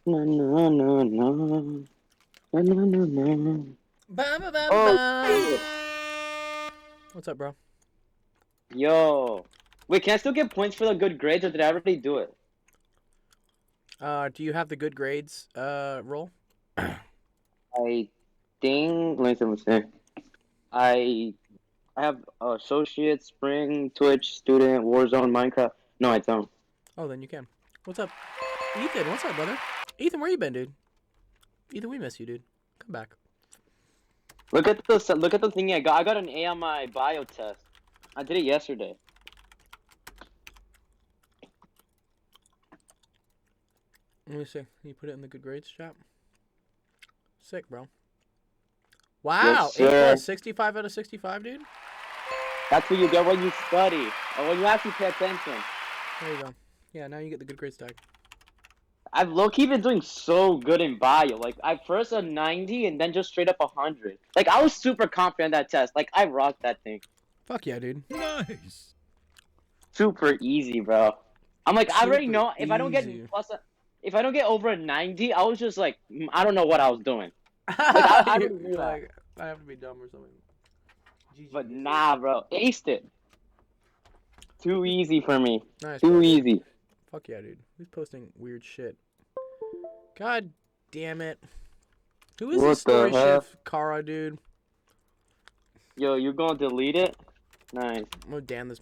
Na, na, na, na. Na, na, na, na. Bam, bam, bam, Oh, bam. shit. What's up, bro? Yo. Wait, can I still get points for the good grades, or did I already do it? Do you have the good grades roll? I think. Let me see. I I have associate, spring, Twitch, student, Warzone, Minecraft. No, I don't. Oh, then you can. What's up, Ethan? What's up, brother? Ethan, where you been, dude? Ethan, we miss you, dude. Come back. Look at the thing I got. I got an A on my bio test. I did it yesterday. Let me see. You put it in the good grades chat. Sick, bro. Wow, Yes, A sir. plus, 65 out of 65, dude. That's what you get when you study, or when you actually pay attention. There you go. Yeah, now you get the good grades tag. I've low-key been doing so good in bio. Like, I first a 90 and then just straight up 100. Like, I was super confident that test. Like, I rocked that thing. Fuck yeah, dude. Nice. Super easy, bro. I'm like, I already Super know if I don't get easy. if I don't get over a 90, I was just like, I don't know what I was doing. I really knew You're that. like, I have to be dumb or something. GG. But nah, bro, aced it. Too easy for me. Nice, Too bro. easy. Fuck yeah, dude. Who's posting weird shit? God damn it. Who is What this story the heck? shift Kara, dude? Yo, you gonna delete it? Nice. I'm gonna ban this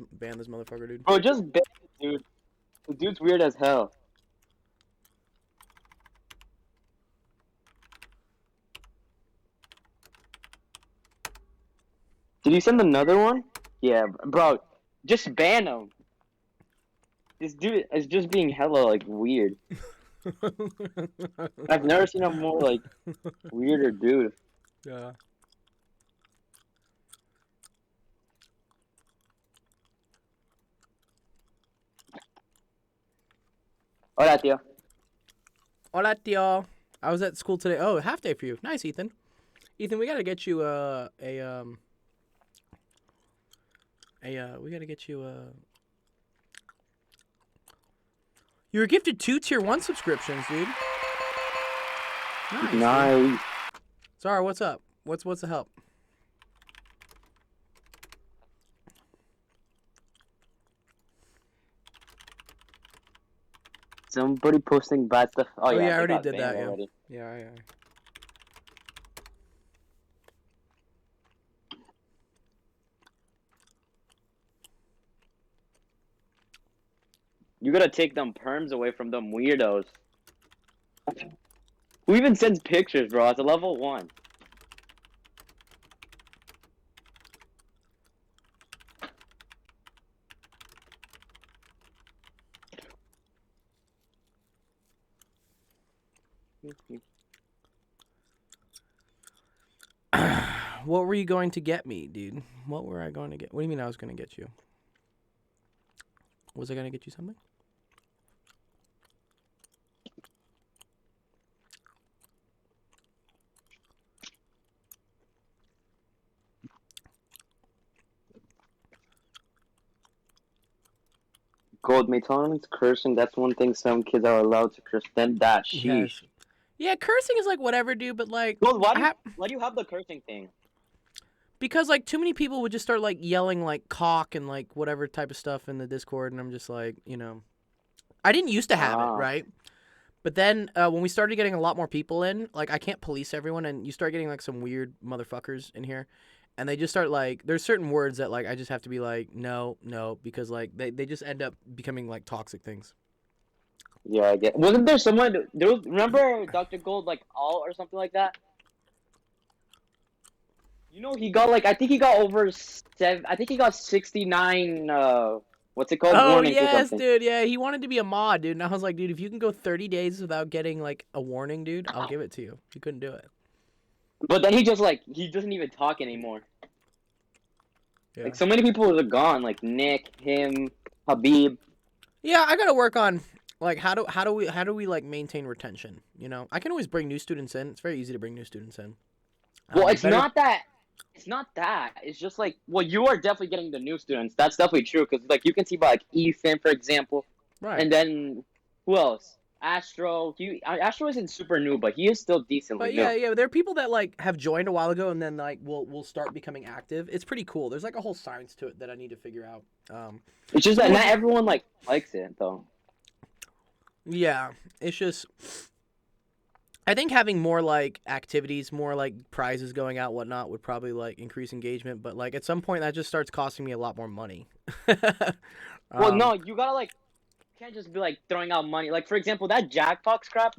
motherfucker, dude. Bro, just ban it, dude. The dude's weird as hell. Did you send another one? Yeah, bro. Just ban him. This dude is just being hella, like, weird. I've never seen a more, like, weirder dude. Yeah. Hola, tío. Hola, tío. I was at school today. Oh, half day for you. Nice, Ethan. Ethan, we gotta get you we gotta get you You were gifted 2 tier 1 subscriptions, dude. Nice. Nice. Zara, what's up? What's the help? Somebody posting bad stuff. Oh, yeah, I they already got did banned that, yeah. already. Yeah. You gotta take them perms away from them weirdos. Who even sends pictures, bro? It's a level 1. What were you going to get me, dude? What were I going to get? What do you mean I was going to get you? Was I going to get you something? Gold tolerance, cursing, that's one thing some kids are allowed to curse. Then that, sheesh. Yes. Yeah, cursing is like whatever, dude, but like... Gold, why do you have the cursing thing? Because, like, too many people would just start, like, yelling, like, cock and, like, whatever type of stuff in the Discord, and I'm just like, you know... I didn't used to have it, right? But then, when we started getting a lot more people in, like, I can't police everyone, and you start getting, like, some weird motherfuckers in here, and they just start, like... There's certain words that, like, I just have to be like, no, because, like, they just end up becoming, like, toxic things. Yeah, I get. Wasn't there someone? Remember Dr. Gold, like, all or something like that? You know, he got, like, I think he got over 7. I think he got 69. What's it called? Oh, Warnings or yes, something. dude, yeah, he wanted to be a mod, dude, and I was like, dude, if you can go 30 days without getting, like, a warning, dude, I'll give it to you. He couldn't do it. But then he just, like, he doesn't even talk anymore. Yeah. Like, so many people are gone, like Nick, him, Habib. Yeah, I gotta work on, like, how do we like maintain retention? You know, I can always bring new students in. It's very easy to bring new students in. Well, it's not that. It's not that. It's just like, well, you are definitely getting the new students. That's definitely true because, like, you can see by like Ethan, for example, right. and then who else? Astro isn't super new, but he is still decently But new. yeah, there are people that like have joined a while ago and then like will start becoming active. It's pretty cool. There's like a whole science to it that I need to figure out. It's just that someone- not everyone likes it though. Yeah, it's just I think having more like activities, more like prizes going out, whatnot, would probably like increase engagement. But like at some point, that just starts costing me a lot more money. Well, no, you gotta like can't just be like throwing out money. Like for example, that jackpot crap.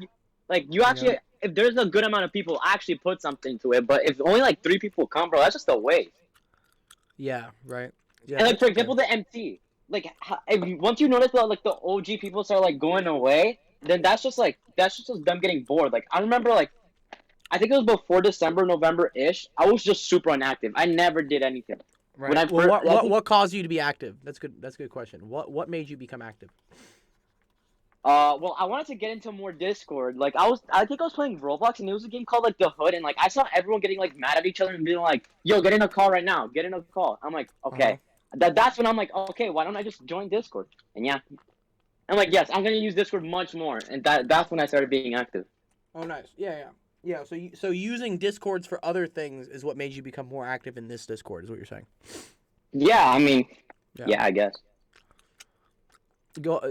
Like you actually, if there's a good amount of people, actually put something to it. But if only like 3 people come, bro, that's just a waste. Yeah, right. Yeah, And like for example, the MT. Like once you notice that like the OG people start like going away, then that's just them getting bored. Like I remember like I think it was before December, November-ish. I was just super inactive. I never did anything. Right. When I well, what caused you to be active? That's good. That's a good question. What made you become active? Well, I wanted to get into more Discord. Like I think I was playing Roblox, and it was a game called like The Hood, and like I saw everyone getting like mad at each other and being like, "Yo, get in a call right now! Get in a call!" I'm like, okay. That's when I'm like, okay, why don't I just join Discord? And yeah, I'm like, yes, I'm gonna use Discord much more, and that's when I started being active. Oh, nice. Yeah. So using Discords for other things is what made you become more active in this Discord, is what you're saying. Yeah, I mean, yeah I guess.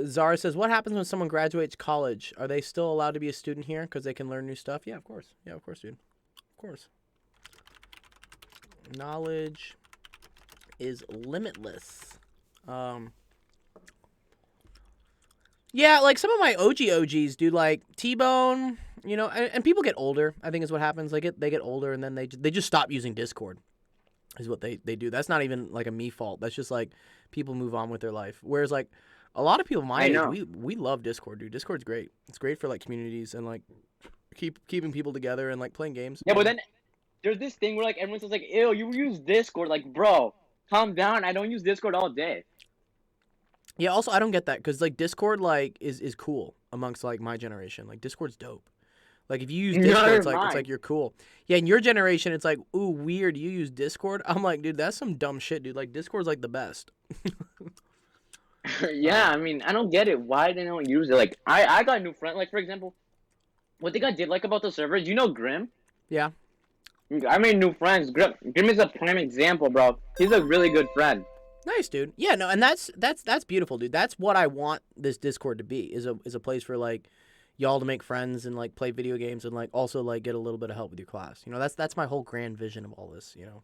Zara says, what happens when someone graduates college? Are they still allowed to be a student here because they can learn new stuff? Yeah, of course. Yeah, of course, dude. Of course. Knowledge is limitless. Yeah, like some of my OGs, dude, like T-Bone, you know, and people get older, I think is what happens. They get older and then they just stop using Discord is what they do. That's not even like a me fault. That's just like people move on with their life. Whereas like a lot of people my age, we love Discord, dude. Discord's great. It's great for like communities and like keeping people together and like playing games. Yeah, but then there's this thing where like everyone says like, "Ew, you use Discord." Like, bro, calm down. I don't use Discord all day. Yeah, also I don't get that because like Discord like is cool amongst like my generation. Like Discord's dope. Like if you use Discord, it's like you're cool. Yeah, in your generation, it's like, ooh, weird. You use Discord? I'm like, dude, that's some dumb shit, dude. Like Discord's like the best. Yeah, I mean, I don't get it. Why they don't use it? Like, I got new friends. Like, for example, what they did like about the servers, you know Grim? Yeah. I made new friends. Grim is a prime example, bro. He's a really good friend. Nice, dude. Yeah, no, and that's beautiful, dude. That's what I want this Discord to be, is a place for like y'all to make friends and like play video games and like also like get a little bit of help with your class. You know, that's my whole grand vision of all this, you know.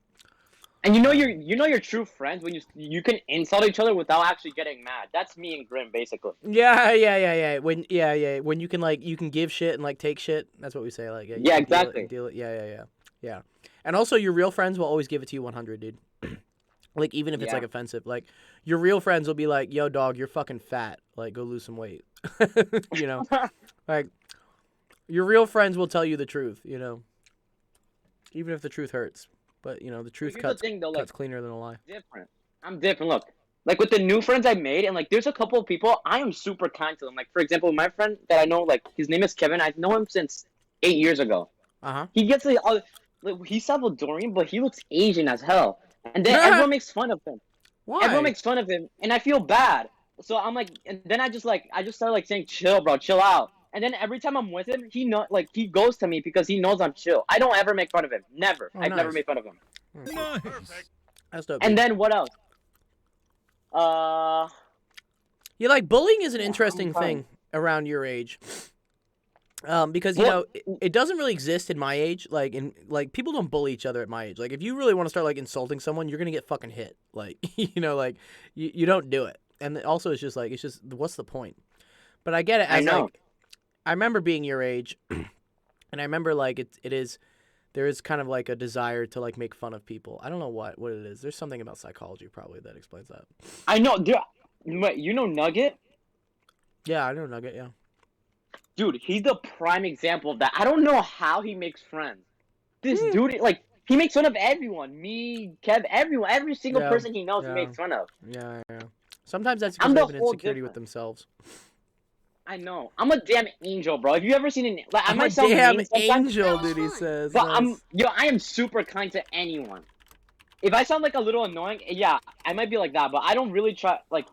And you know your true friends when you can insult each other without actually getting mad. That's me and Grim basically. Yeah. When you can give shit and like take shit. That's what we say. Like yeah, exactly. Deal it. Yeah. And also, your real friends will always give it to you 100, dude. Like even if it's like offensive, like your real friends will be like, "Yo, dog, you're fucking fat. Like go lose some weight." You know, like your real friends will tell you the truth. You know, even if the truth hurts. But, you know, the truth cuts cleaner than a lie. I'm different. Look, like with the new friends I made, and like there's a couple of people, I am super kind to them. Like, for example, my friend that I know, like, his name is Kevin. I've known him since 8 years ago. He gets like, he's Salvadorian, but he looks Asian as hell. And then everyone makes fun of him. Why? Everyone makes fun of him, and I feel bad. So I'm like, and then I just started like saying, chill, bro, chill out. And then every time I'm with him, he goes to me because he knows I'm chill. I don't ever make fun of him. Never. I've never made fun of him. Nice. That's dope. And then what else? Yeah, like bullying is an interesting thing around your age. Because you know it doesn't really exist in my age. Like people don't bully each other at my age. Like if you really want to start like insulting someone, you're gonna get fucking hit. Like you know, like you don't do it. And also it's just what's the point? But I get it. I remember being your age, and I remember like there is kind of like a desire to like make fun of people. I don't know what it is. There's something about psychology probably that explains that. I know. Wait, you know Nugget? Yeah, I know Nugget. Yeah. Dude, he's the prime example of that. I don't know how he makes friends. This dude, like, he makes fun of everyone. Me, Kev, everyone, every single person he knows, he makes fun of. Yeah. Sometimes that's because they have an insecurity with themselves. I know. I'm a damn angel, bro. Have you ever seen I'm a damn angel, dude, he says. But I am super kind to anyone. If I sound like a little annoying, yeah, I might be like that, but I don't really try, like,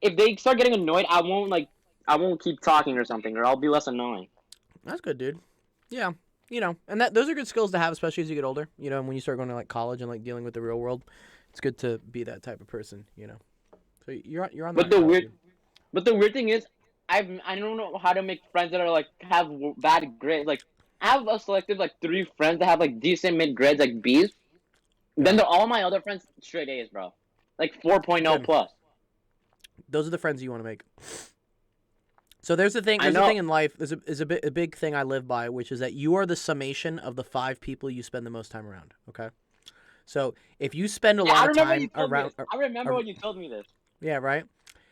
if they start getting annoyed, I won't, like, I won't keep talking or something, or I'll be less annoying. That's good, dude. Yeah, and those are good skills to have, especially as you get older. When you start going to like college and like dealing with the real world, it's good to be that type of person. So you're on the But right the path, weird, dude. but the weird thing is, I don't know how to make friends that are like have bad grades. Like I have a selective like 3 friends that have like decent mid grades, like B's. Then Yeah, they're all my other friends straight A's, bro. Like 4.0 good. plus. Those are the friends you want to make. So there's the thing. I There's a know. thing in life. There's a big thing I live by, which is that you are the summation of the 5 people you spend the most time around. Okay. So if you spend a Yeah, lot I of remember you time told me around, this. I remember when you told me this. yeah, right.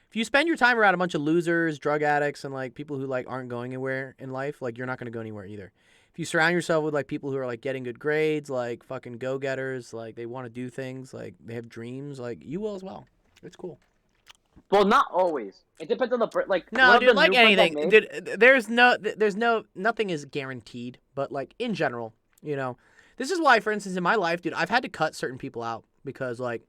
If you spend your time around a bunch of losers, drug addicts, and like people who like aren't going anywhere in life, like you're not gonna go anywhere either. If you surround yourself with like people who are like getting good grades, like fucking go getters, like they want to do things, like they have dreams, like you will as well. It's cool. Well, not always. It depends on like one No, of the dude, like new friends I anything, made. dude, nothing is guaranteed, but like in general, this is why, for instance, in my life, dude, I've had to cut certain people out because like,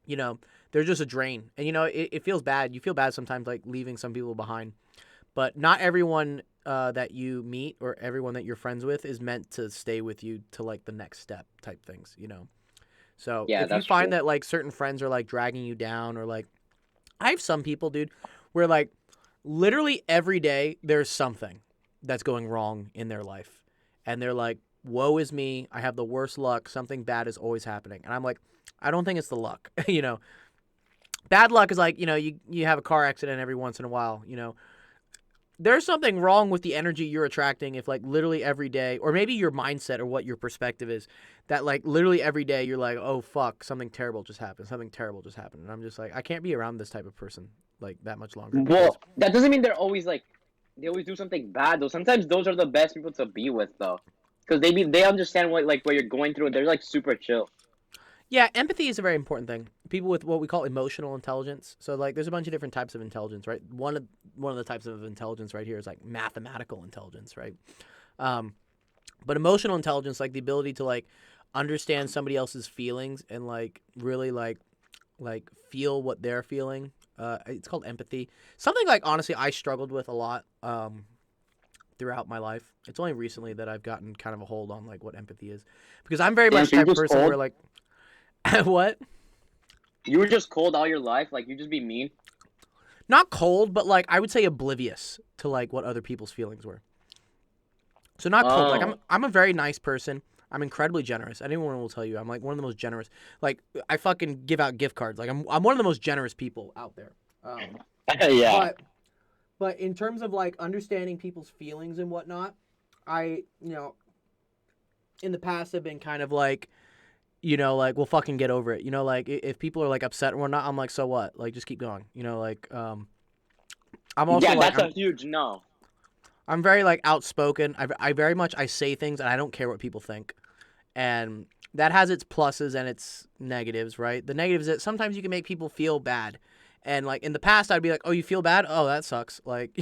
you know, they're just a drain, and it feels bad. You feel bad sometimes, like leaving some people behind, but not everyone that you meet or everyone that you're friends with is meant to stay with you to like the next step type things. So Yeah, if you that's find true. that like certain friends are like dragging you down or like I have some people, dude, where like literally every day there's something that's going wrong in their life. And they're like, woe is me. I have the worst luck. Something bad is always happening. And I'm like, I don't think it's the luck. Bad luck is like, you have a car accident every once in a while. There's something wrong with the energy you're attracting if like literally every day, or maybe your mindset or what your perspective is, that like literally every day you're like, oh fuck, something terrible just happened. Something terrible just happened. And I'm just like, I can't be around this type of person like that much longer because Well, that doesn't mean they're always like they always do something bad though. Sometimes those are the best people to be with though, because they understand what you're going through. They're like super chill. yeah, empathy is a very important thing. People with what we call emotional intelligence. So like there's a bunch of different types of intelligence, right? One of the types of intelligence right here is like mathematical intelligence, right? Um, but emotional intelligence, like the ability to like understand somebody else's feelings and like really like feel what they're feeling. It's called empathy. Something like honestly I struggled with a lot throughout my life. It's only recently that I've gotten kind of a hold on like what empathy is, because I'm very Damn, much so the you're type of just person where cold. like what? You were just cold all your life. Like you just be mean. Not cold, but like I would say oblivious to like what other people's feelings were. So not cold. Like I'm Oh, I'm a very nice person. I'm incredibly generous. Anyone will tell you I'm like one of the most generous. Like I fucking give out gift cards. Like I'm one of the most generous people out there. Um, yeah. but but in terms of like understanding people's feelings and whatnot, I in the past have been kind of like like we'll fucking get over it. Like if people are like upset or whatnot, I'm like so what? Like just keep going. Like I'm also Yeah, like that's a I'm huge no. I'm very like outspoken. I very much I say things and I don't care what people think. And that has its pluses and its negatives, right? The negatives is that sometimes you can make people feel bad. And like in the past I'd be like, "Oh, you feel bad? Oh, that sucks." Like,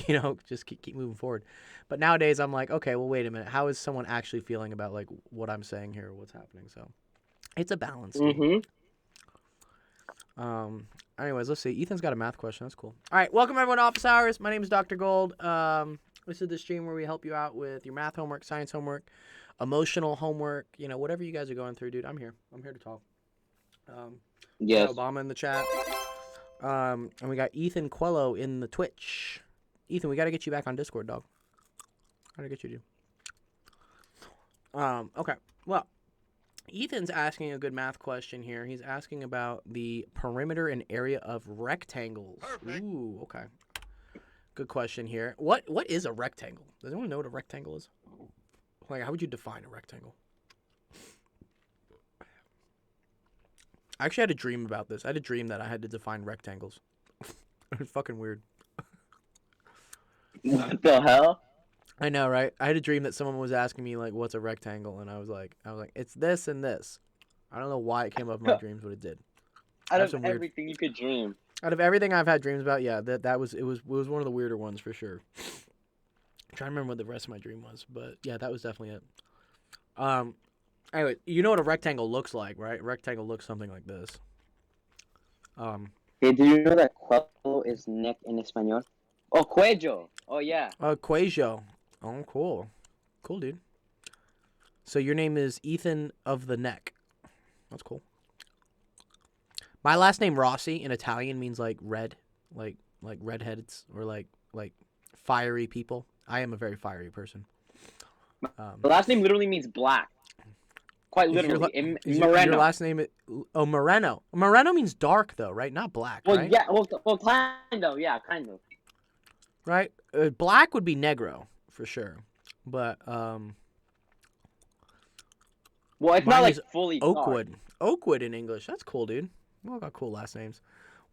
just keep moving forward. But nowadays I'm like, "Okay, well wait a minute. How is someone actually feeling about like what I'm saying here or what's happening?" So, it's a balance, dude. Mm-hmm. Um anyways, let's see. Ethan's got a math question. That's cool. All right, welcome everyone to Office Hours. My name is Dr. Gold. This is the stream where we help you out with your math homework, science homework, emotional homework, whatever you guys are going through, dude. I'm here. I'm here to talk. We got Yes. Obama in the chat. And we got Ethan Quello in the Twitch. Ethan, we got to get you back on Discord, dog. Gotta get you, dude. Okay. Well, Ethan's asking a good math question here. He's asking about the perimeter and area of rectangles. Perfect. Ooh, okay. Good question here. What is a rectangle? Does anyone know what a rectangle is? Like, how would you define a rectangle? I actually had a dream about this. I had a dream that I had to define rectangles. It's fucking weird. What the hell? I know, right? I had a dream that someone was asking me like, "What's a rectangle?" And I was like, "It's this and this." I don't know why it came up in my dreams, but it did. I Out have of some weird. everything you could dream. Out of everything I've had dreams about, yeah, that was it was one of the weirder ones for sure. I'm trying to remember what the rest of my dream was, but yeah, that was definitely it. Um, anyway, you know what a rectangle looks like, right? A rectangle looks something like this. Um, Hey, do you know that cuatro is neck in español? Oh, Cuello. Oh, yeah. Quajo. Oh, cool. Cool, dude. So your name is Ethan of the Neck. That's cool. My last name Rossi in Italian means like red, like redheads or like fiery people. I am a very fiery person. The last name literally means black. Quite Is your literally. your Moreno. last name? Oh, Moreno. Moreno means dark though, right? Not black, Well, right? yeah. Well, kind of. Yeah, kind of. Right. Black would be negro for sure, but Well, it's not mine like is fully dark. Oakwood. Oakwood in English. That's cool, dude. We all got cool last names.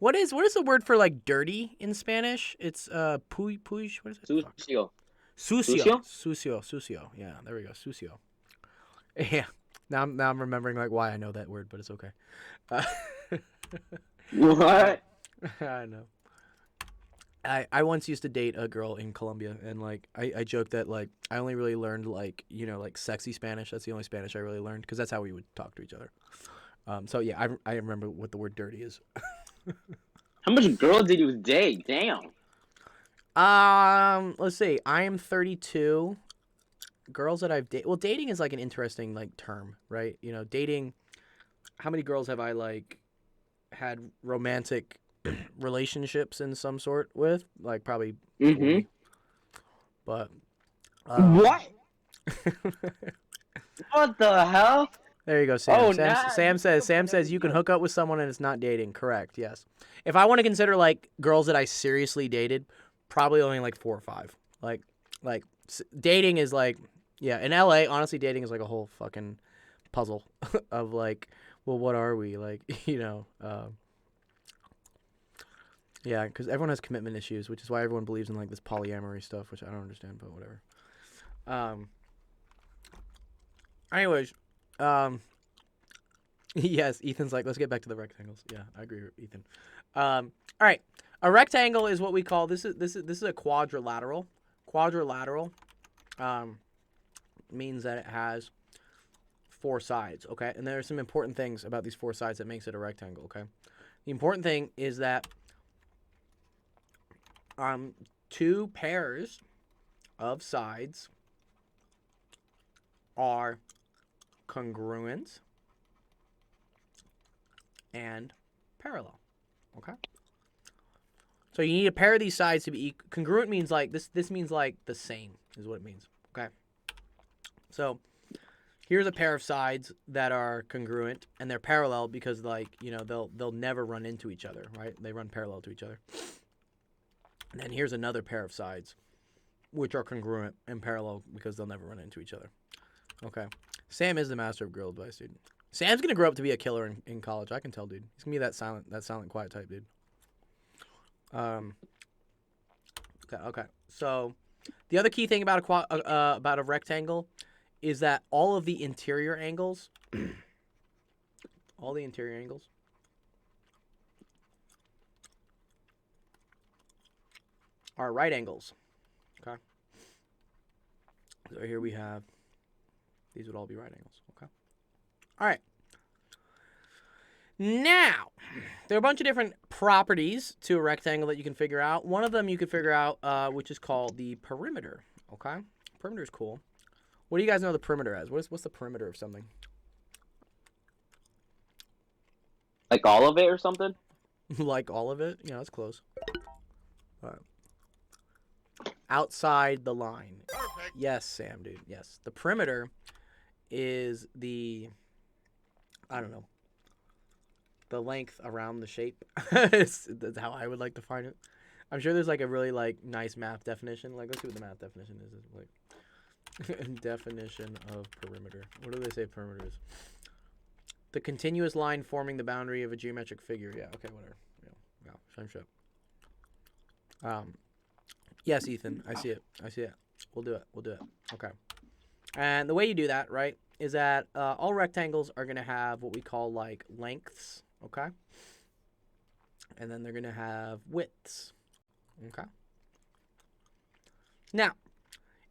What is the word for like dirty in Spanish? It's puy. What is it? Fuck. Sucio. Sucio. Sucio? Sucio. Yeah, there we go. Sucio. Yeah. Now I'm remembering like why I know that word, but it's okay. Uh, What? I know. I once used to date a girl in Colombia, and like I joked that like I only really learned like like sexy Spanish. That's the only Spanish I really learned because that's how we would talk to each other. So yeah, I remember what the word dirty is. How much girls did you date? Damn. Let's see. I am 32. Girls that I've dated. Well, dating is like an interesting like term, right? Dating. How many girls have I like had romantic relationships in some sort with? Like probably 40. But What? What the hell? there you go, Sam. Oh, Sam says you can hook up with someone and it's not dating. Correct. Yes. If I want to consider like girls that I seriously dated, probably only like 4 or 5. Like dating is like yeah, in LA, honestly dating is like a whole fucking puzzle of like, well, what are we? Like, yeah, cuz everyone has commitment issues, which is why everyone believes in like this polyamory stuff, which I don't understand, but whatever. Anyways, yes, Ethan's like, let's get back to the rectangles. Yeah, I agree with Ethan. All right, a rectangle is what we call this is a quadrilateral. Quadrilateral means that it has 4 sides. Okay, and there are some important things about these 4 sides that makes it a rectangle. Okay, the important thing is that 2 pairs of sides are congruent and parallel. Okay. So you need a pair of these sides to be congruent. Means like this means like the same is what it means. Okay. So here's a pair of sides that are congruent and they're parallel because like they'll never run into each other, right? They run parallel to each other. And then here's another pair of sides which are congruent and parallel because they'll never run into each other. Okay. Sam is the master of girl advice, dude. Sam's gonna grow up to be a killer in college. I can tell, dude. He's gonna be that silent, quiet type, dude. Okay. So, the other key thing about a rectangle is that all of the interior angles, are right angles. Okay. So here we have. These would all be right angles. Okay. All right. Now, there are a bunch of different properties to a rectangle that you can figure out. One of them you can figure out, which is called the perimeter. Okay, perimeter is cool. What do you guys know the perimeter as? What's the perimeter of something? Like all of it or something? Like all of it? Yeah, that's close. All right. Outside the line. Perfect. Yes, Sam, dude. Yes, the perimeter is the, I don't know, the length around the shape. That's how I would like to find it. I'm sure there's like a really like nice math definition. Like, let's see what the math definition is. Like, definition of perimeter. What do they say perimeter is? The continuous line forming the boundary of a geometric figure. Yeah. Okay. Whatever. Yeah. Same shit. Yes, Ethan. I see it. We'll do it. Okay. And the way you do that, right, is that all rectangles are going to have what we call like lengths, okay? And then they're going to have widths, okay? Now,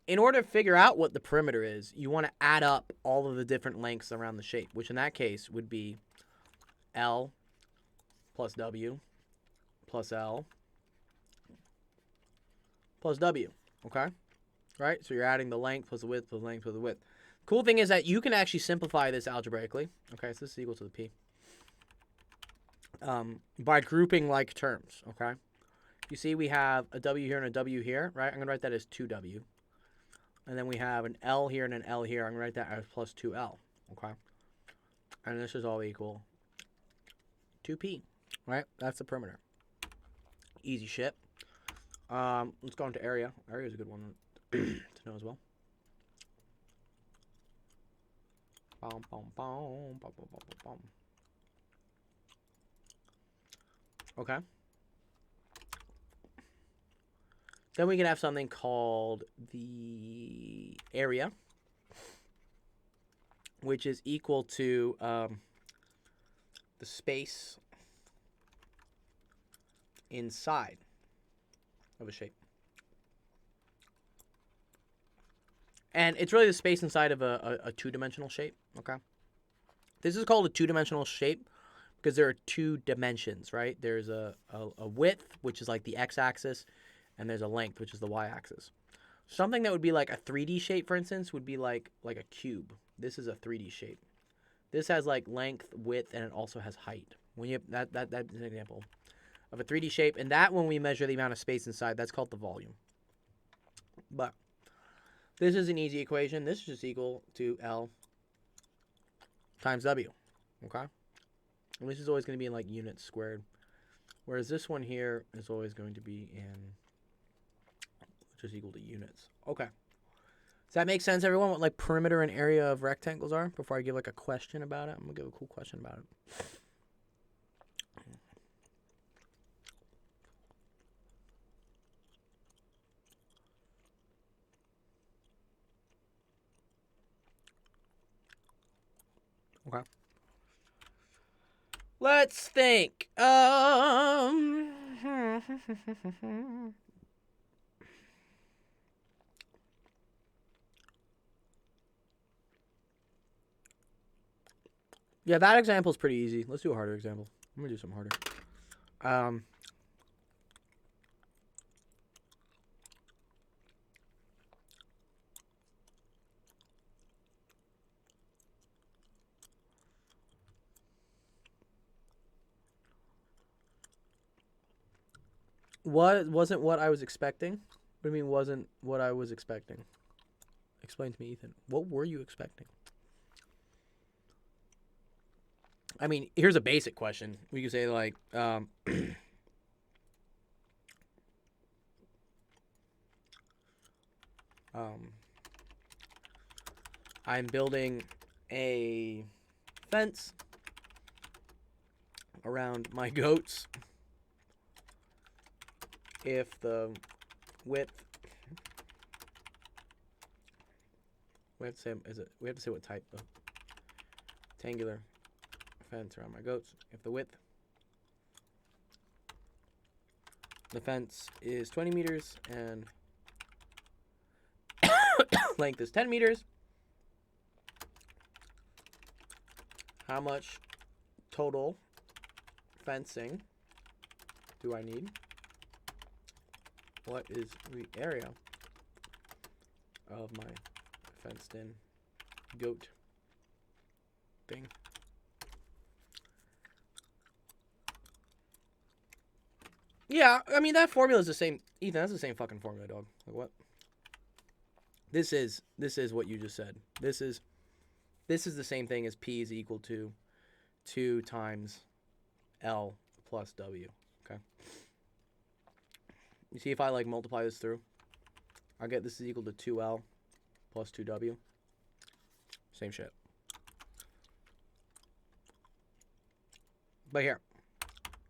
in order to figure out what the perimeter is, you want to add up all of the different lengths around the shape, which in that case would be L plus W plus L plus W. Okay? Right? So you're adding the length plus the width plus the length plus the width. Cool thing is that you can actually simplify this algebraically. Okay, so this is equal to the P. By grouping like terms. Okay? You see we have a W here and a W here, right? I'm going to write that as 2W. And then we have an L here and an L here. I'm going to write that as plus 2L. Okay? And this is all equal 2P. Right? That's the perimeter. Easy shit. Let's go into area. Area is a good one to know as well. Boom, boom, boom, boom, boom, boom, boom. Okay. Then we can have something called the area, which is equal to the space inside of a shape. And it's really the space inside of a two-dimensional shape, okay? This is called a two-dimensional shape because there are two dimensions, right? There's a width, which is like the x-axis, and there's a length, which is the y-axis. Something that would be like a 3D shape, for instance, would be like a cube. This is a 3D shape. This has like length, width, and it also has height. When you have, that's an example of a 3D shape, and that when we measure the amount of space inside, that's called the volume. But this is an easy equation. This is just equal to L times W, okay? And this is always going to be in like units squared, whereas this one here is always going to be in, which is equal to units. Okay. Does that make sense, everyone, what like perimeter and area of rectangles are? Before I give like a question about it, I'm going to give a cool question about it. Okay. Let's think. Yeah, that example is pretty easy. Let's do a harder example. I'm gonna do something harder. What wasn't what I was expecting? What do you mean wasn't what I was expecting? Explain to me, Ethan. What were you expecting? I mean, here's a basic question. We could say like, I'm building a fence around my goats. If the width, we have to say what type though. Rectangular fence around my goats. If the width, the fence is 20 meters and length is 10 meters. How much total fencing do I need? What is the area of my fenced in goat thing? Yeah, I mean that formula is the same. Ethan, that's the same fucking formula, dog. Like what? This is what you just said. This is the same thing as P is equal to 2 times L plus W. Okay. You see if I like multiply this through, I get this is equal to 2L plus 2W. Same shit. But here,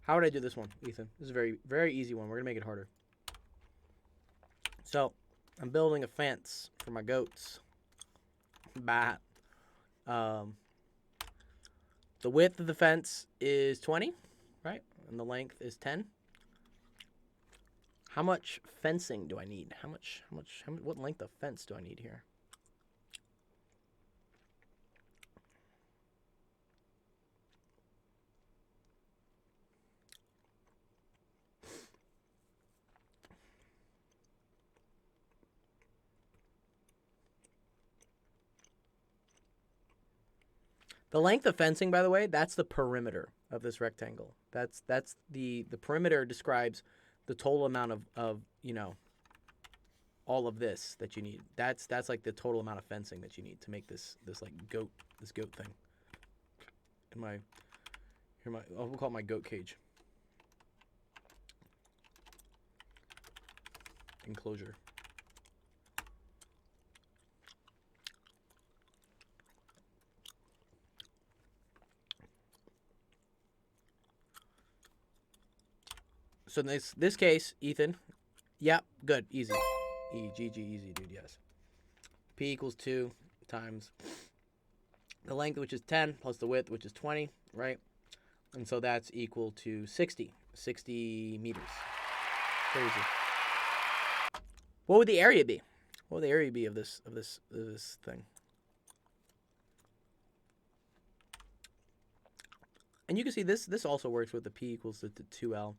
how would I do this one, Ethan? This is a very, very easy one. We're going to make it harder. So, I'm building a fence for my goats. Bat. The width of the fence is 20, right? And the length is 10. How much fencing do I need? What length of fence do I need here? The length of fencing, by the way, that's the perimeter of this rectangle. That's the perimeter describes the total amount of all of this that you need. That's like the total amount of fencing that you need to make this like goat thing. We'll call it my goat cage. Enclosure. So in this case, Ethan, yep, good, easy. GG, easy, dude, yes. P equals 2 times the length, which is 10, plus the width, which is 20, right? And so that's equal to 60 meters. Crazy. What would the area be? What would the area be of this thing? And you can see this also works with the P equals to 2L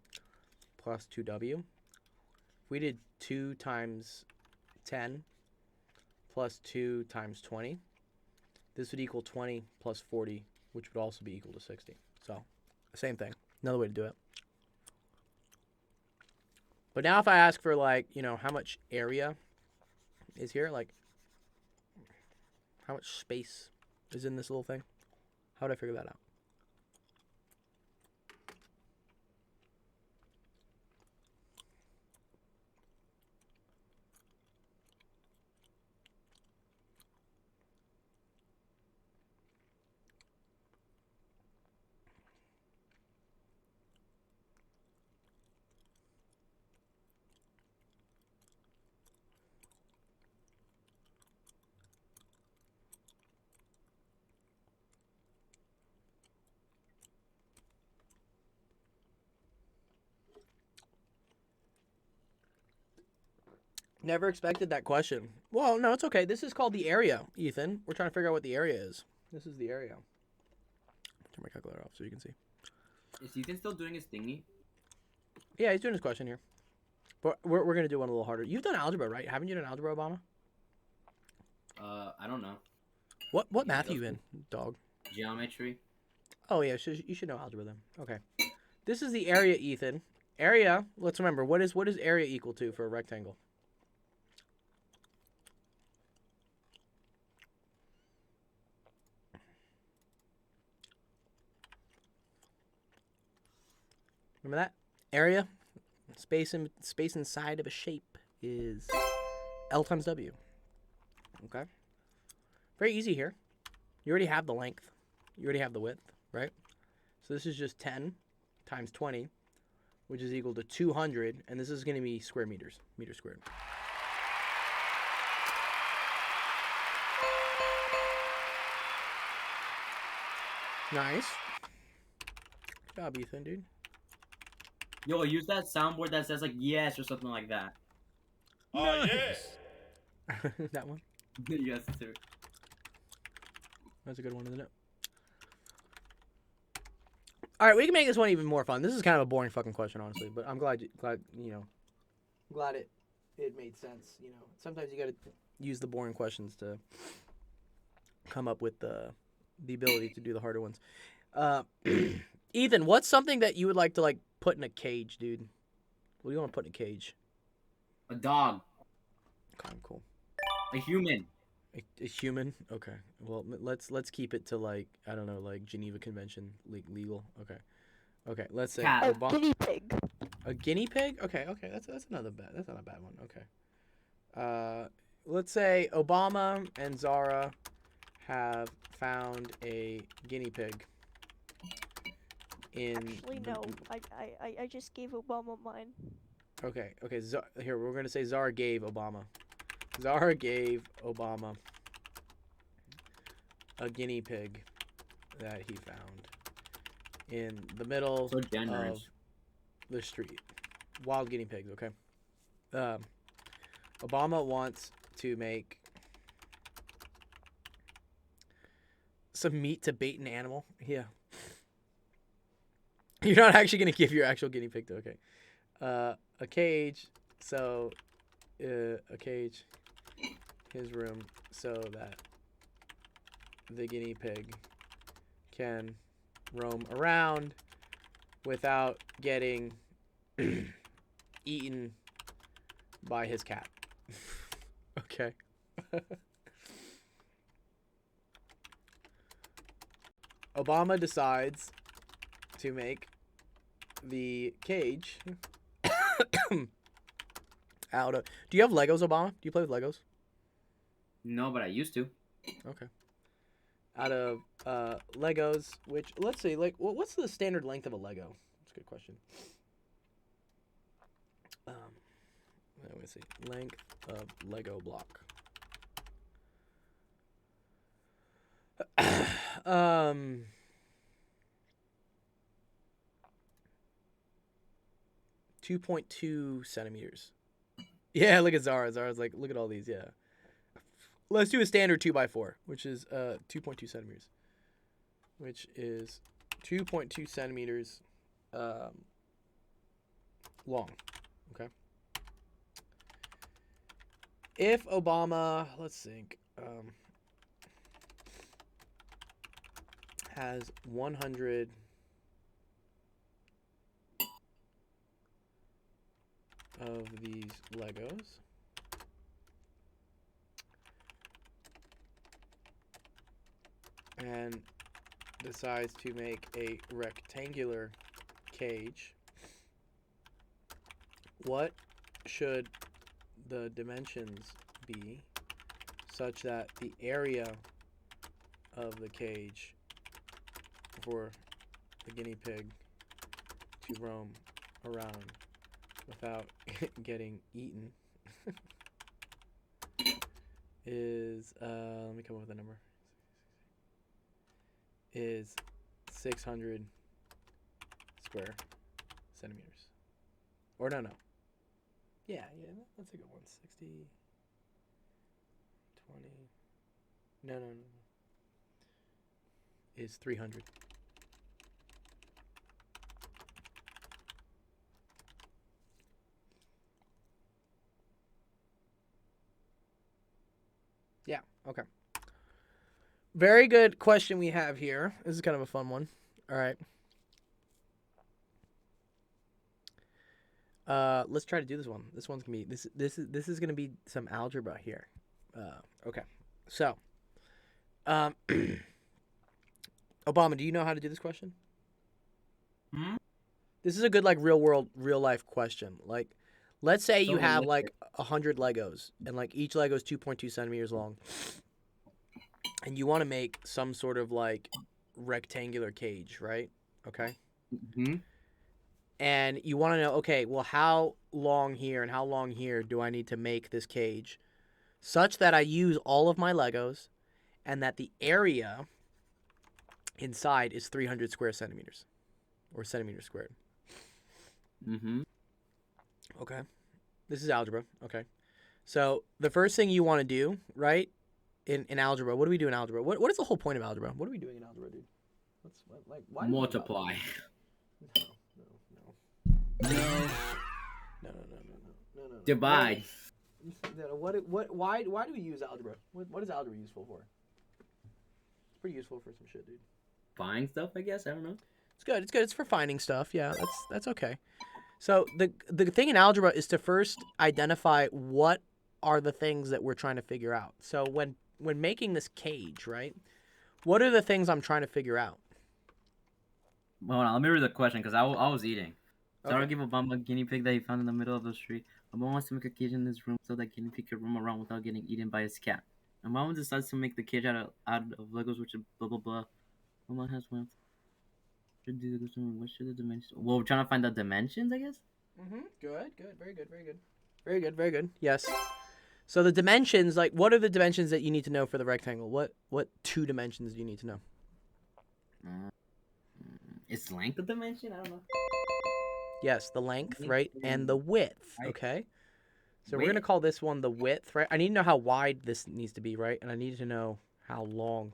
plus 2W. If we did 2 times 10 plus 2 times 20, this would equal 20 plus 40, which would also be equal to 60. So, same thing. Another way to do it. But now if I ask for, like, how much area is here, like, how much space is in this little thing, how would I figure that out? Never expected that question. Well, no, it's okay. This is called the area, Ethan. We're trying to figure out what the area is. This is the area. Turn my calculator off so you can see. Is Ethan still doing his thingy? Yeah, he's doing his question here. But we're going to do one a little harder. You've done algebra, right? Haven't you done algebra, Obama? I don't know. What math are you in, dog? Geometry. Oh, yeah, you should know algebra then. Okay. This is the area, Ethan. Area, let's remember, what is area equal to for a rectangle? Remember that? Area, space inside of a shape is L times W. Okay? Very easy here. You already have the length. You already have the width, right? So this is just 10 times 20, which is equal to 200, and this is going to be square meters, meter squared. Nice. Good job, Ethan, dude. Yo, use that soundboard that says like yes or something like that. Yes. That one? Yes, sir. That's a good one, isn't it? All right, we can make this one even more fun. This is kind of a boring fucking question, honestly, but I'm glad it made sense. Sometimes you gotta use the boring questions to come up with the ability to do the harder ones. Ethan, what's something that you would like to put in a cage, dude? What do you want to put in a cage? A dog. Okay, cool. A human. A human? Okay. Well, let's keep it to I don't know, Geneva Convention legal. Okay. Okay. Let's say Cat. A guinea pig. A guinea pig? Okay. Okay. That's another bad. That's not a bad one. Okay. Let's say Obama and Zara have found a guinea pig. Actually, no. I just gave Obama mine. Okay. Okay. Here we're gonna say Zara gave Obama. Zara gave Obama a guinea pig that he found in the middle So generous. of the street. Wild guinea pigs, okay? Obama wants to make some meat to bait an animal. Yeah. You're not actually going to give your actual guinea pig to, okay. A cage, so a cage, his room, so that the guinea pig can roam around without getting eaten by his cat. Okay. Obama decides to make the cage out of... Do you have Legos, Obama? Do you play with Legos? No, but I used to. Okay. Out of Legos, which, let's see, like, what's the standard length of a Lego? That's a good question. Let me see. Length of Lego block. 2.2 centimeters. Yeah, look at Zara. Zara's like, look at all these. Yeah. Let's do a standard 2x4, which is 2.2 centimeters. Which is 2.2 centimeters long. Okay. If Obama, let's think, has 100 of these Legos, and decides to make a rectangular cage, what should the dimensions be such that the area of the cage for the guinea pig to roam around without getting eaten is, let me come up with a number, is 600 square centimeters. Or no. Yeah, that's a good one. 60, 20, no. Is 300. Yeah, okay. Very good question we have here. This is kind of a fun one. All right. Let's try to do this one. This one's gonna be this is gonna be some algebra here. Okay. So, Obama, do you know how to do this question? This is a good, like, real life question. Like, let's say you have like 100 Legos, and like each Lego is 2.2 centimeters long, and you want to make some sort of like rectangular cage, right? Okay. Mm-hmm. And you want to know, okay, well, how long here and how long here do I need to make this cage such that I use all of my Legos and that the area inside is 300 square centimeters or centimeters squared. Mm-hmm. Okay. This is algebra. Okay. So the first thing you want to do, right, in algebra, what do we do in algebra? What is the whole point of algebra? What are we doing in algebra, dude? Why Multiply. No. Divide. Why do we use algebra? What is algebra useful for? It's pretty useful for some shit, dude. Buying stuff, I guess. I don't know. It's good. It's for finding stuff. Yeah, that's okay. So the thing in algebra is to first identify what are the things that we're trying to figure out. So when making this cage, right? What are the things I'm trying to figure out? Hold on, let me read the question because I was eating. Okay. Zara gave Obama a guinea pig that he found in the middle of the street. Obama wants to make a cage in his room so that guinea pig can roam around without getting eaten by his cat. Obama decides to make the cage out of Legos, which is blah blah blah. Obama has one. What should the dimensions? Well, we're trying to find the dimensions, I guess. Good. Very good. Yes. So the dimensions, like, what are the dimensions that you need to know for the rectangle? What 2 dimensions do you need to know? Is length a dimension? I don't know. Yes, the length, right? And the width, okay? So we're going to call this one the width, right? I need to know how wide this needs to be, right? And I need to know how long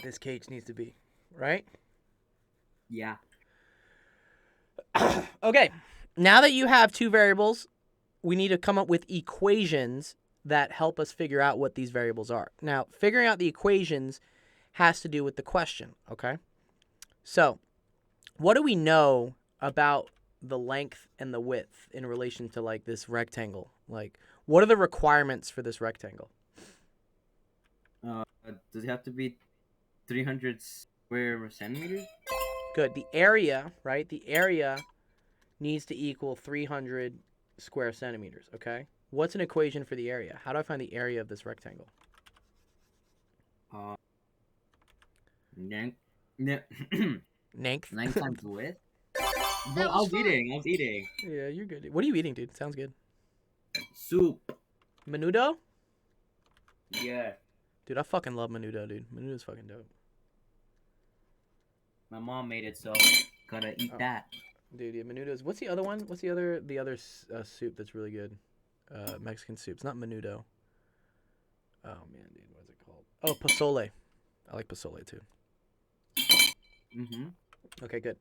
this cage needs to be, right? Yeah. Okay. Now that you have 2 variables, we need to come up with equations that help us figure out what these variables are. Now, figuring out the equations has to do with the question, okay? So, what do we know about the length and the width in relation to like this rectangle? Like, what are the requirements for this rectangle? Does it have to be 300 square centimeters? Good. The area, right? The area needs to equal 300 square centimeters, okay? What's an equation for the area? How do I find the area of this rectangle? Length, Length. length times width. That Bro, was fun. I was eating Yeah, you're good. What are you eating, dude? Sounds good. soup. Menudo? Yeah, Dude, I fucking love menudo, dude. Menudo's fucking dope. my mom made it, so gotta eat Oh. that. Dude, yeah, menudo's. What's the other one? What's the other soup that's really good? Mexican soup. It's not menudo. Oh man, dude, what is it called? Oh, pozole. I like pozole too. Okay, good.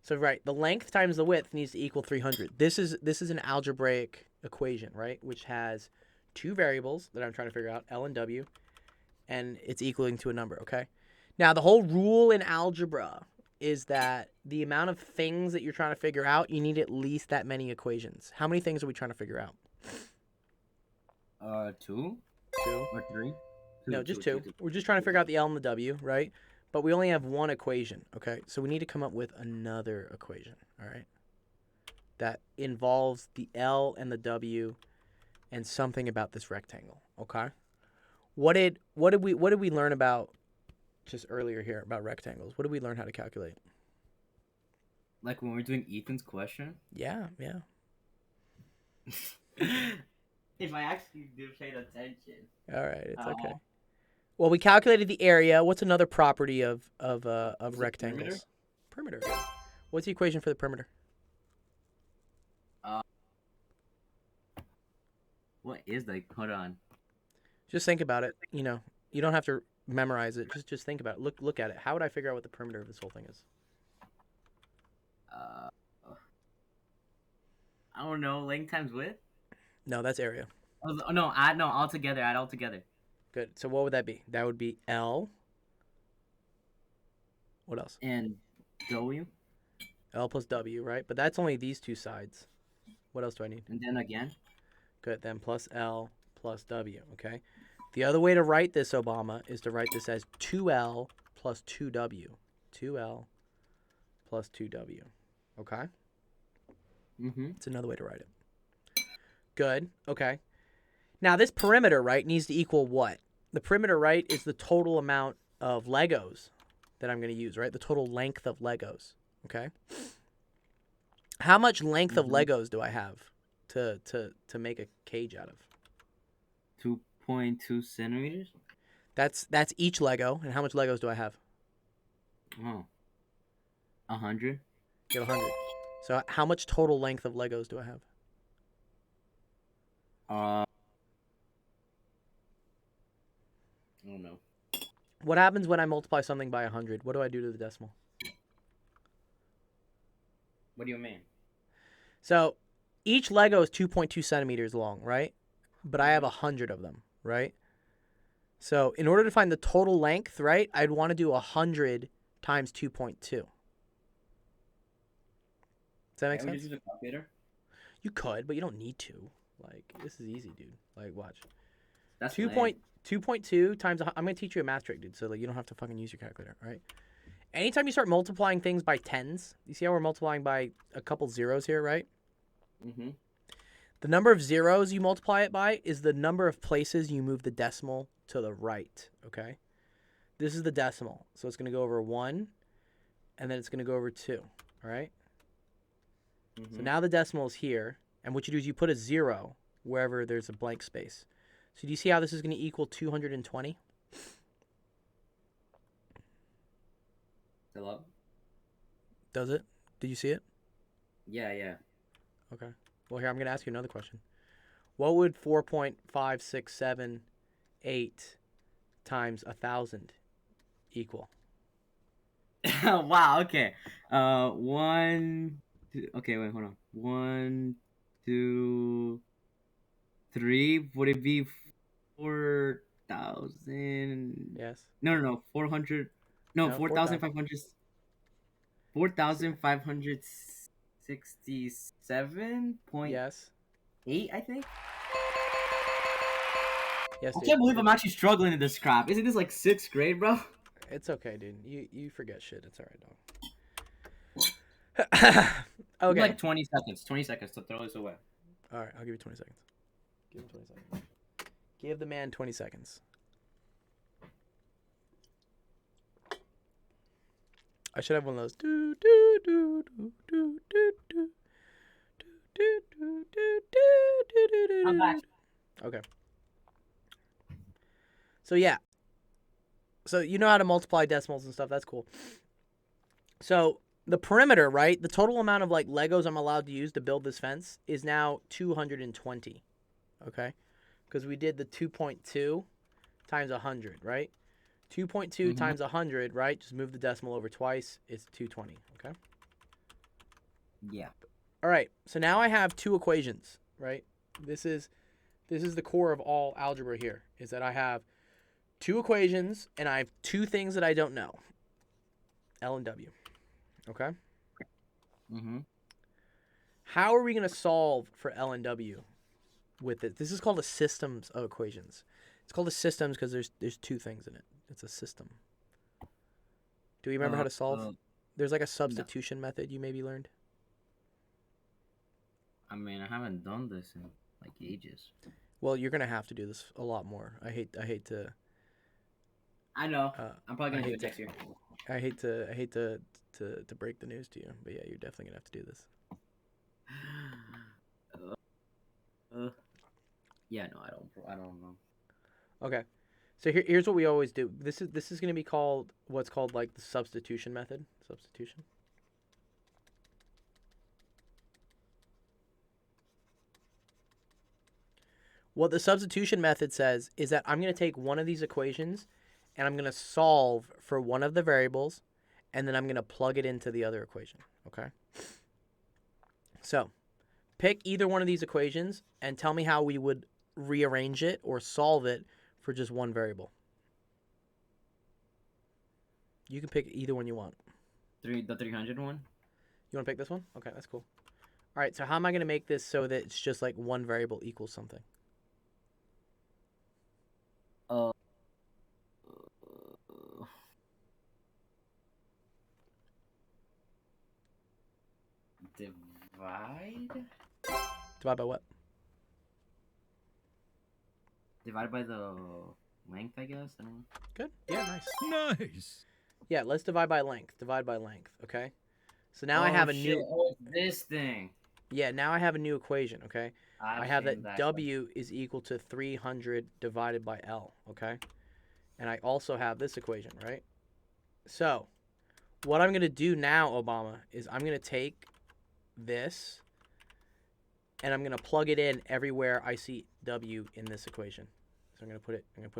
So right, the length times the width needs to equal 300. This is an algebraic equation, right? Which has two variables that I'm trying to figure out, L and W, and it's equaling to a number, okay? Now, the whole rule in algebra is that the amount of things that you're trying to figure out, you need at least that many equations. How many things are we trying to figure out? 2 Two. or 3? No, just two. We're just trying to figure out the L and the W, right? But we only have one equation, okay? So we need to come up with another equation, all right? That involves the L and the W and something about this rectangle, okay? What did we learn about just earlier here about rectangles? What did we learn how to calculate? Like when we're doing Ethan's question. Yeah. If I actually did pay attention. All right, it's okay. Well, we calculated the area. What's another property of rectangles? Perimeter. What's the equation for the perimeter? What is like? Hold on. Just think about it. You know, you don't have to memorize it. Just think about it. Look at it. How would I figure out what the perimeter of this whole thing is? I don't know. Length times width. No, that's area. Oh, no, add all together. Add all together. Good. So what would that be? That would be L. What else? And W. L plus W, right? But that's only these two sides. What else do I need? And then again. Good. Then plus L plus W, okay? The other way to write this, Obama, is to write this as 2L plus 2W. 2L plus 2W, okay? It's another way to write it. Good. Okay. Now, this perimeter, right, needs to equal what? The perimeter, right, is the total amount of Legos that I'm going to use, right? The total length of Legos, okay? How much length of Legos do I have to make a cage out of? 2.2 centimeters. That's each Lego. And how much Legos do I have? Oh. 100. You have 100. So how much total length of Legos do I have? I don't know. What happens when I multiply something by 100? What do I do to the decimal? What do you mean? So each Lego is 2.2 centimeters long, right? But I have 100 of them, right? So in order to find the total length, right, I'd want to do 100 times 2.2. Does that make sense? Just use a calculator? You could, but you don't need to. Like, this is easy, dude. Like, watch. That's 2.2 times... I'm going to teach you a math trick, dude, so like, you don't have to fucking use your calculator, all right? Anytime you start multiplying things by tens, you see how we're multiplying by a couple zeros here, right? The number of zeros you multiply it by is the number of places you move the decimal to the right, okay? This is the decimal. So it's going to go over 1, and then it's going to go over 2, all right? So now the decimal is here, and what you do is you put a 0 wherever there's a blank space. So do you see how this is going to equal 220? Hello? Does it? Did you see it? Yeah. Okay. Well, here, I'm going to ask you another question. What would 4.5678 times 1,000 equal? Wow, okay. 1, 2, okay, wait, hold on. 1, 2, 3. Would it be 4,000? 4,000. Yes. No. 400. No, No, 4,500. 4,567.8, Yes. I think. Yes, I dude. can't believe I'm actually struggling in this crap. Isn't this like 6th grade, bro? It's okay, dude. You forget shit. It's alright, dog. Give me Okay. like 20 seconds. 20 seconds to throw this away. All right, I'll give you 20 seconds. Give him 20 seconds. Give the man 20 seconds. I should have one of those. Do do do do do do do do do do do do. I'm back. Okay. So yeah. So you know how to multiply decimals and stuff. That's cool. So the perimeter, right? The total amount of like Legos I'm allowed to use to build this fence is now 220. Okay, because we did the 2.2 times 100, right? 2.2 times 100, right? Just move the decimal over twice. It's 220. Okay. Yeah. All right. So now I have two equations, right? This is the core of all algebra here. Is that I have two equations and I have two things that I don't know. L and W. Okay. How are we going to solve for L and W with it? This is called a systems of equations. It's called a systems because there's two things in it. It's a system. Do you remember how to solve? There's like a substitution method you maybe learned. I mean, I haven't done this in like ages. Well, you're gonna have to do this a lot more. I hate to. I know. I'm probably gonna do hate it to- next year. I hate to break the news to you, but yeah, you're definitely gonna have to do this. Yeah, no, I don't know. Okay, so here's what we always do. This is gonna be called what's called like the substitution method. Substitution. What the substitution method says is that I'm going to take one of these equations and I'm going to solve for one of the variables and then I'm going to plug it into the other equation, okay? So, pick either one of these equations and tell me how we would rearrange it or solve it for just one variable. You can pick either one you want. The 300 one? You want to pick this one? Okay, that's cool. All right, so how am I going to make this so that it's just like one variable equals something? Divide? Divide by what? Divide by the length, I guess. I don't know. Good. Yeah, nice. Nice. Yeah, let's divide by length. Divide by length, okay? So now I have a new... Oh, it's this thing. Yeah, now I have a new equation, okay? I have seen that W is equal to 300 divided by L, okay? And I also have this equation, right? So, what I'm going to do now, Obama, is I'm going to take this and I'm going to plug it in everywhere I see W in this equation. So I'm going to put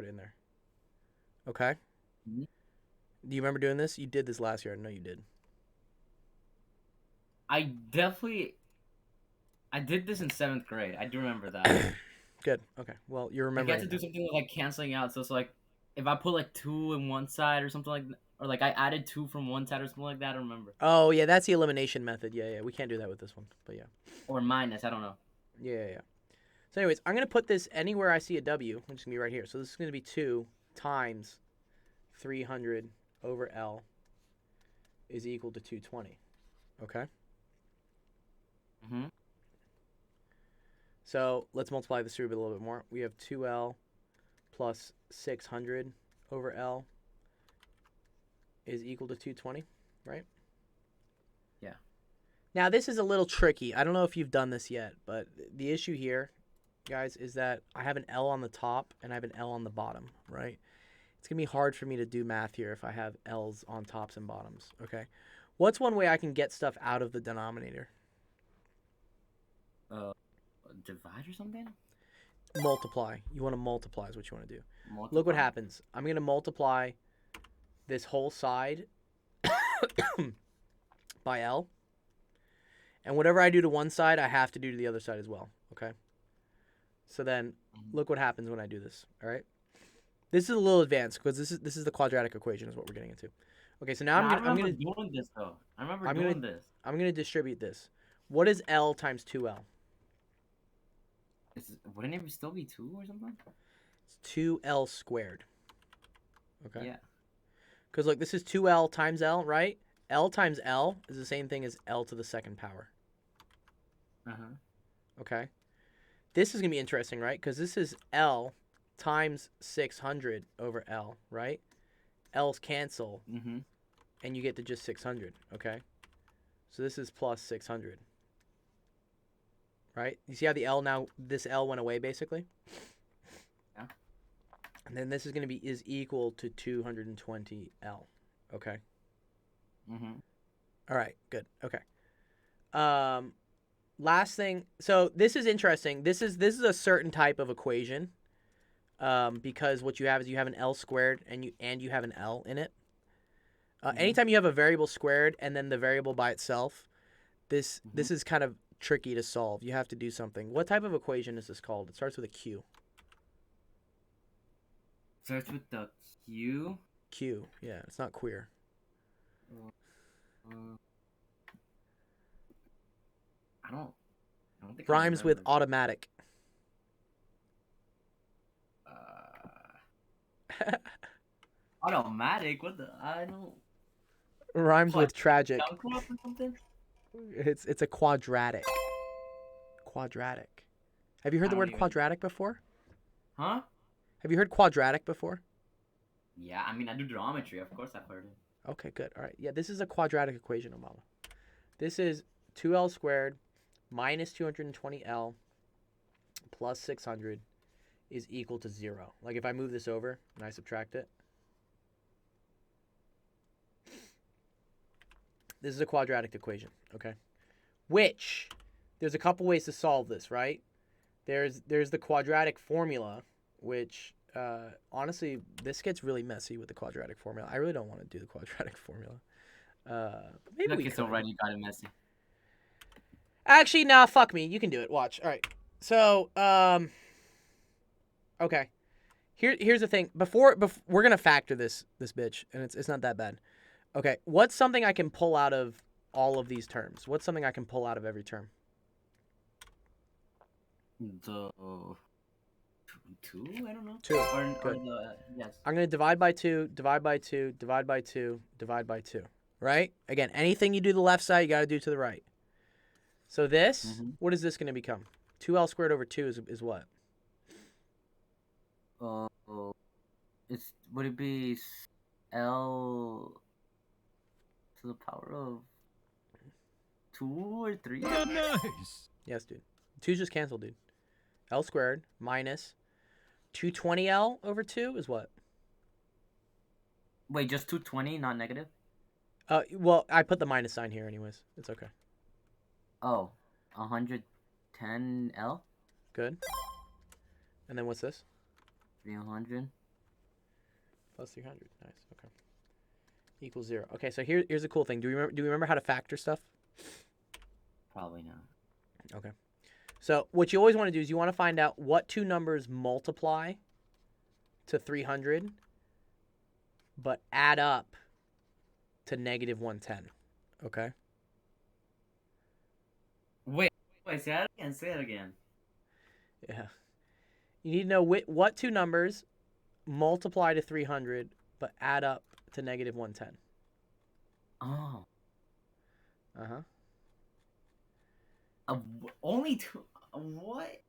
it in there. Okay? Mhm. Do you remember doing this? You did this last year. I know you did. I did this in 7th grade. I do remember that. Good. Okay. Well, you're I remembering. get to do something with like canceling out. So it's like if I put like 2 in one side or something like, or like I added 2 from one side or something like that. I don't remember. Oh, yeah, that's the elimination method. Yeah. We can't do that with this one. But yeah. Or minus. I don't know. Yeah. So anyways, I'm going to put this anywhere I see a W, which is going to be right here. So this is going to be 2 times 300 over L is equal to 220. Okay? Mm-hmm. So let's multiply this through a little bit more. We have 2L plus 600 over L is equal to 220, right? Yeah. Now, this is a little tricky. I don't know if you've done this yet, but the issue here, guys, is that I have an L on the top and I have an L on the bottom, right? It's going to be hard for me to do math here if I have L's on tops and bottoms, okay? What's one way I can get stuff out of the denominator? Divide or something? Multiply. You want to multiply is what you want to do. Multiply. Look what happens. I'm going to multiply this whole side by L. And whatever I do to one side, I have to do to the other side as well, okay? So then, look what happens when I do this, all right? This is a little advanced because this is the quadratic equation is what we're getting into. Okay, so now I remember doing this though. I remember I'm doing this. I'm gonna distribute this. What is L times 2L? Wouldn't it still be 2 or something? It's 2L squared. Okay. Yeah. Because look, this is 2L times L, right? L times L is the same thing as L to the second power. Okay. This is going to be interesting, right? Because this is L times 600 over L, right? L's cancel, and you get to just 600, okay? So this is plus 600, right? You see how the L now, this L went away, basically? Yeah. And then this is going to be is equal to 220L, okay? All right, good, okay. Last thing, so this is interesting. This is a certain type of equation, because what you have is you have an L squared and you have an L in it. Anytime you have a variable squared and then the variable by itself, this is kind of tricky to solve. You have to do something. What type of equation is this called? It starts with a Q. Starts with the Q. Q, yeah, it's not queer. I don't think Rhymes with automatic. Automatic? What the? I don't. Rhymes with tragic. Or something? It's a quadratic. Quadratic. Have you heard the word quadratic before? Huh? Have you heard quadratic before? Yeah, I mean, I do geometry. Of course I've heard it. Okay, good. All right. Yeah, this is a quadratic equation, Obama. This is 2L squared minus 220L plus 600 is equal to 0. Like if I move this over and I subtract it, this is a quadratic equation, okay? Which, there's a couple ways to solve this, right? There's the quadratic formula, which, honestly, this gets really messy with the quadratic formula. I really don't want to do the quadratic formula. Maybe we it's could. already got it messy. Actually, nah, fuck me. You can do it. Watch. All right. So, okay. Here's the thing. Before we're gonna factor this bitch, and it's not that bad. Okay, what's something I can pull out of all of these terms? What's something I can pull out of every term? The 2? I don't know. 2. Good. Yes. I'm going to divide by 2, divide by 2, divide by 2, divide by 2. Right? Again, anything you do to the left side, you got to do to the right. So this, what is this going to become? 2L squared over 2 is what? Would it be L to the power of 2 or 3? Nice. Yes, dude. 2's just canceled, dude. L squared minus 220L over 2 is what? Wait, just 220, not negative? Well, I put the minus sign here anyways. It's okay. Oh, 110L? Good. And then what's this? 300. Plus 300. Nice. Okay. Equals 0. Okay, so here's the cool thing. Do we remember how to factor stuff? Probably not. Okay. So what you always want to do is you want to find out what two numbers multiply to 300 but add up to negative 110. Okay? Wait, say that again. Say it again. Yeah. You need to know what two numbers multiply to 300 but add up to negative 110. Oh. Uh-huh. Only 2. What?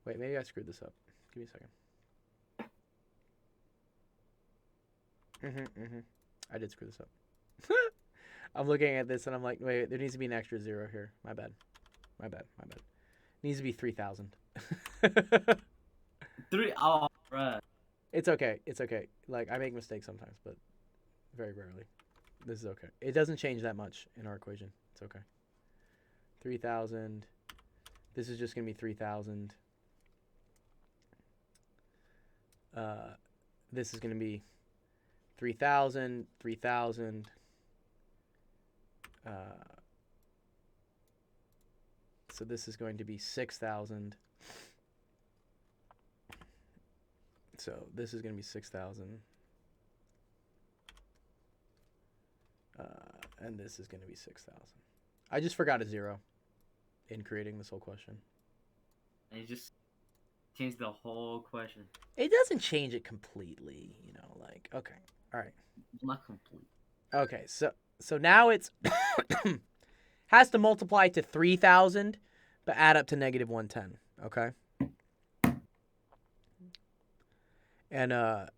Wait, maybe I screwed this up. Give me a second. I did screw this up. I'm looking at this and I'm like, wait, there needs to be an extra 0 here. My bad. It needs to be 3,000. 3. Oh, bruh. It's okay. Like, I make mistakes sometimes, but very rarely. This is okay. It doesn't change that much in our equation. It's okay. 3,000. This is just going to be 3,000. This is going to be 3,000, 3,000. So this is going to be 6,000. So this is going to be 6,000. And this is going to be 6,000. I just forgot a 0 in creating this whole question. And you just changed the whole question. It doesn't change it completely, you know, like, okay. All right. Not complete. Okay, so now it's has to multiply to 3,000 but add up to negative 110, okay? And I'm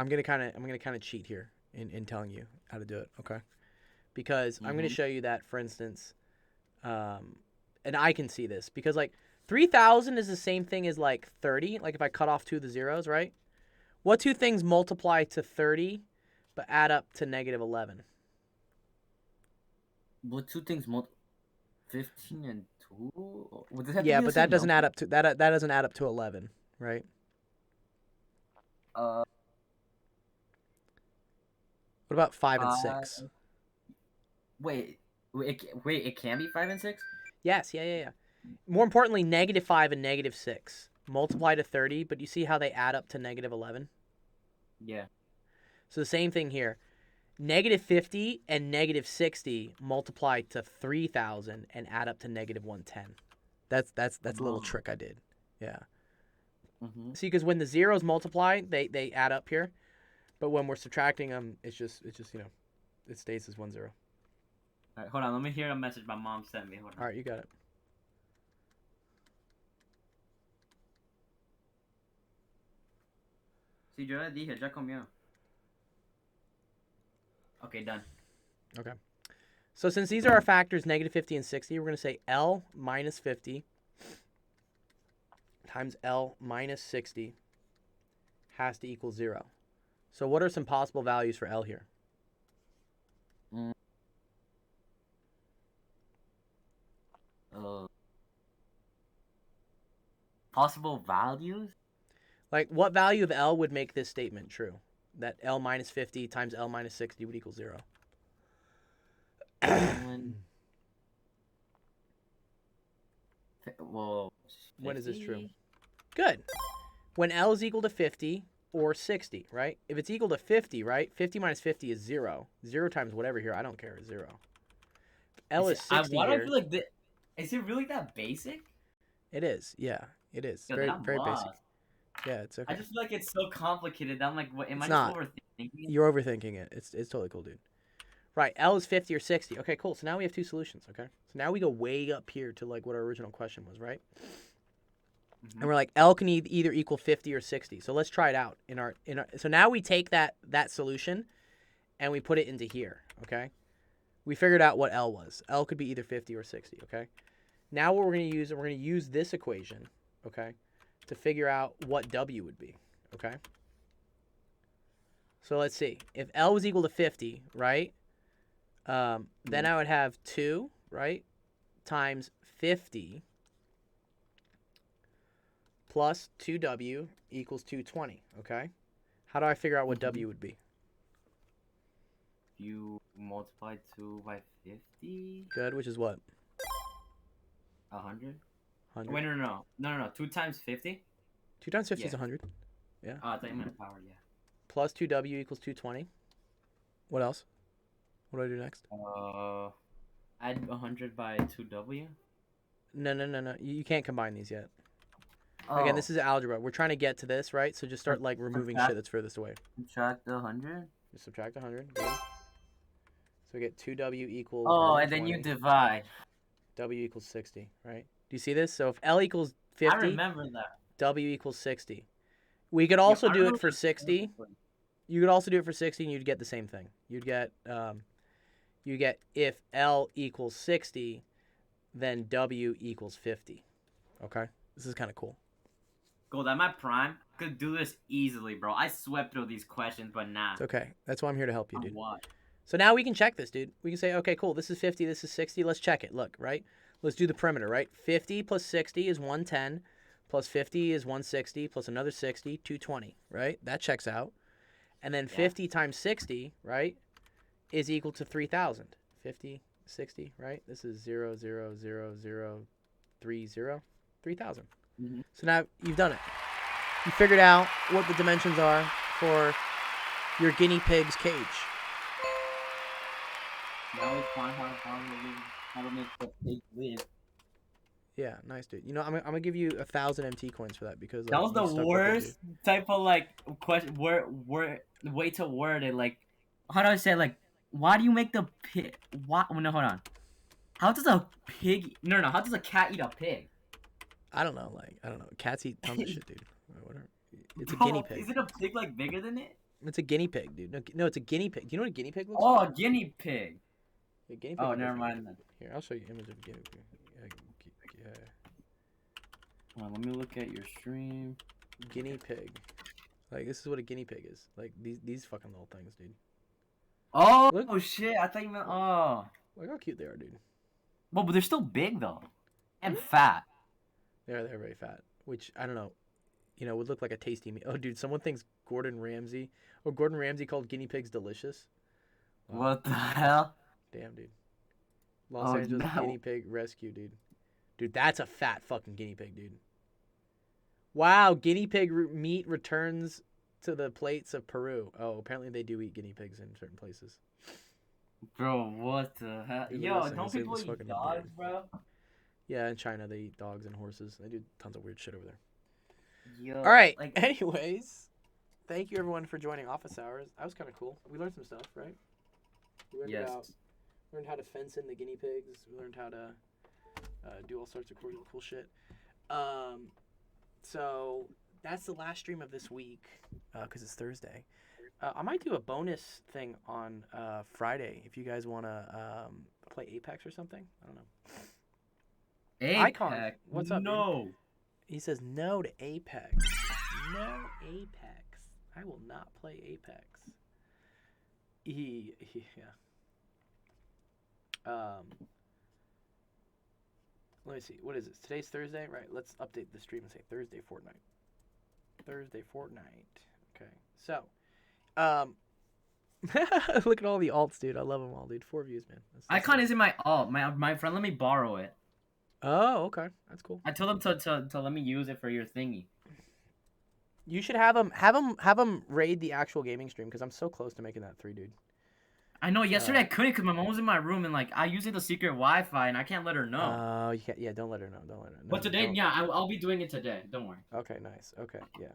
going to kind of cheat here in telling you how to do it, okay? Because I'm going to show you that, for instance, and I can see this because like 3,000 is the same thing as like 30. Like if I cut off 2 of the zeros, right? What two things multiply to 30 but add up to negative 11? What two things 15 and 2? Would this have to Yeah, be the but same that doesn't number? add up to that doesn't add up to 11, right? Uh, What about 5 and 6? wait, it can be 5 and 6? Yes, yeah. More importantly, negative 5 and negative 6 multiply to 30, but you see how they add up to negative 11? Yeah. So the same thing here. Negative 50 and negative 60 multiply to 3,000 and add up to negative 110. That's a little trick I did. Yeah. See, because when the zeros multiply, they add up here, but when we're subtracting them, it's just you know, it stays as 1 0. All right, hold on. Let me hear a message my mom sent me. Hold on. All right, you got it. Sí, yo le dije, ya comió. Okay, done. Okay. So since these are our factors, negative 50 and 60, we're going to say L minus 50 times L minus 60 has to equal 0. So what are some possible values for L here? Possible values? Like, what value of L would make this statement true? That L minus 50 times L minus 60 would equal 0. Well, 50? When is this true? Good. When L is equal to 50 or 60, right? If it's equal to 50, right? 50 minus 50 is 0. 0 times whatever here, I don't care, is 0. If L is 60 why do I here. feel like this? Is it really that basic? It is, yeah. It is. Yo, Very, then I'm very lost. basic. Yeah, it's okay. I just feel like it's so complicated. I'm like, what? Am I It's just not. overthinking it? You're overthinking it. It's totally cool, dude. Right, L is 50 or 60. Okay, cool. So now we have two solutions, okay? So now we go way up here to like what our original question was, right? And we're like, L can either equal 50 or 60. So let's try it out in our so now we take that solution and we put it into here, okay? We figured out what L was. L could be either 50 or 60, okay? Now what we're going to use this equation, okay, to figure out what W would be, okay? So let's see. If L was equal to 50, right? Then I would have 2, right, times 50 plus 2W equals 220, okay? How do I figure out what W would be? You multiply 2 by 50? Good, which is what? 100? 100. Wait, no. 2 times 50? 2 times 50 is 100. Yeah. Oh, I thought you meant power, yeah. Plus 2W equals 220. What else? What do I do next? Add 100 by 2W? No. You can't combine these yet. Oh. Again, this is algebra. We're trying to get to this, right? So just start like removing shit that's furthest away. Subtract 100? Just subtract 100. Good. So we get 2W equals Oh, and then you divide. W equals 60, right? Do you see this? So if L equals 50, I remember that. W equals 60. We could also do it for 60. You could also do it for 60 and you'd get the same thing. You'd get if L equals 60, then W equals 50. Okay? This is kind of cool. Gold, at my prime, I could do this easily, bro. I swept through these questions, but nah. It's okay. That's why I'm here to help you, dude. Why? So now we can check this, dude. We can say, okay, cool. This is 50. This is 60. Let's check it. Look, right? Let's do the perimeter, right? 50 plus 60 is 110. Plus 50 is 160. Plus another 60, 220, right? That checks out. And then 50 times 60, right, is equal to 3,000. 50, 60, right? This is 0, 0, 0, 0, 3, 0, 3,000. So now you've done it. You figured out what the dimensions are for your guinea pig's cage. Now we find how to make the pig live. Yeah, nice, dude. You know, I'm gonna give you 1,000 MT coins for that because like, That was you the stuck with it, dude. worst type of like question. Way to word it. Like, how do I say it? Like, why do you make the pig? Why? No, hold on. How does a pig? No. How does a cat eat a pig? I don't know. Cats eat tons of shit, dude. Whatever. It's a Bro, guinea pig. Isn't a pig like bigger than it? It's a guinea pig, dude. No, it's a guinea pig. Do you know what a guinea pig looks Oh, like? a guinea pig. A guinea pig. Oh, is never different. mind then. Here, I'll show you an image of a guinea pig. Hold on, let me look at your stream. Guinea pig. Like this is what a guinea pig is. Like these fucking little things, dude. Oh, Look. shit! I thought you meant Look how cute they are, dude. Well, but they're still big though, and fat. They're very fat. Which I don't know. You know, would look like a tasty meal. Oh, dude, someone thinks Gordon Ramsay called guinea pigs delicious. Wow. What the hell? Damn, dude. Los Angeles no. guinea pig rescue, dude. Dude, that's a fat fucking guinea pig, dude. Wow, guinea pig meat returns to the plates of Peru. Oh, apparently they do eat guinea pigs in certain places. Bro, what the hell? Dude, Yo, listen, don't say people this eat fucking dogs, dude. bro? Yeah, in China they eat dogs and horses. They do tons of weird shit over there. Yo, All right. like, Anyways, thank you everyone for joining Office Hours. That was kind of cool. We learned some stuff, right? We learned learned how to fence in the guinea pigs. We learned how to do all sorts of cool shit. So that's the last stream of this week because it's Thursday. I might do a bonus thing on Friday if you guys want to play Apex or something. I don't know. Apex? Icon, what's up, No. dude? He says no to Apex. No Apex. I will not play Apex. Yeah. Let me see. What is it? Today's Thursday, right? Let's update the stream and say Thursday Fortnite. Thursday Fortnite. Okay. So, look at all the alts, dude. I love them all, dude. 4 views, man. Icon isn't my alt. My friend let me borrow it. Oh, okay. That's cool. I told him to let me use it for your thingy. You should have him raid the actual gaming stream because I'm so close to making that 3, dude. I know. Yesterday I couldn't because my mom was in my room and like I using the secret Wi-Fi and I can't let her know. You can't. Yeah, don't let her know. Don't let her know. But today, yeah, I'll be doing it today. Don't worry. Okay, nice. Okay, yeah.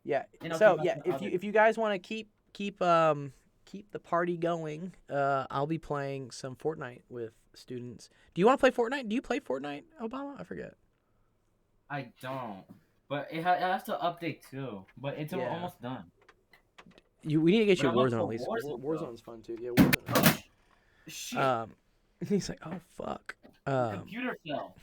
Yeah. And So yeah, if you guys want to keep the party going, I'll be playing some Fortnite with students. Do you want to play Fortnite? Do you play Fortnite, Obama? I forget. I don't. But it has to update too. But it's Yeah. almost done. We need to get you But a I'm up Warzone for at least. Warzone, Warzone's fun too. Yeah, Warzone. Shit. He's like, oh fuck. Computer fell.